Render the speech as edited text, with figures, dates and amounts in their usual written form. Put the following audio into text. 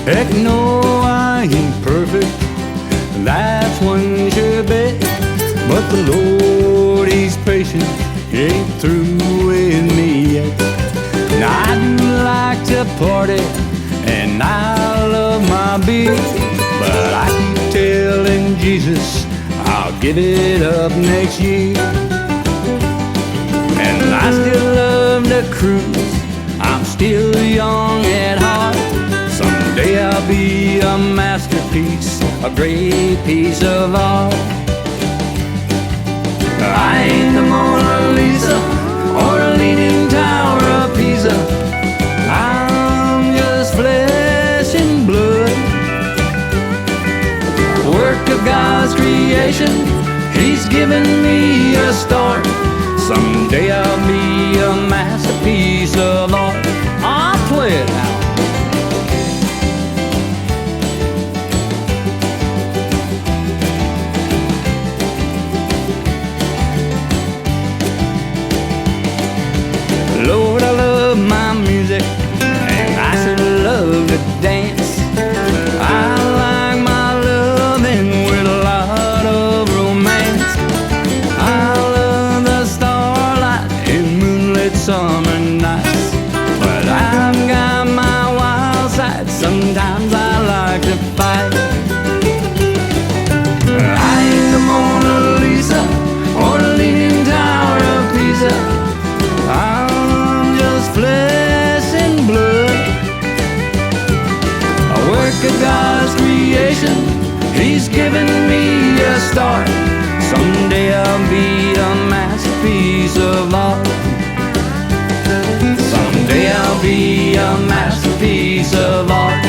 Heck no, I ain't perfect, that's one sure bet. But the Lord, He's patient, He ain't through with me yet. Now I do like to party, and I love my beer, but I keep telling Jesus I'll give it up next year. And I still love to cruise, I'm still young at heart. Someday I'll be a masterpiece, a great piece of art. I ain't the Mona Lisa or the Leaning Tower of Pisa. I'm just flesh and blood, a work of God's creation. He's given me a start. Someday I'll be a masterpiece of art. I'll play it out. Lord, I love my music, and I should love to dance. I like my loving with a lot of romance. I love the starlight in moonlit summer nights, but I've got my wild side. Sometimes I like to fight. I ain't the Mona Lisa or the Leaning Tower of Pisa. I'm just flesh and blood, a work of God's creation. He's given me a start. Someday I'll be a masterpiece of art. Someday I'll be a masterpiece of art.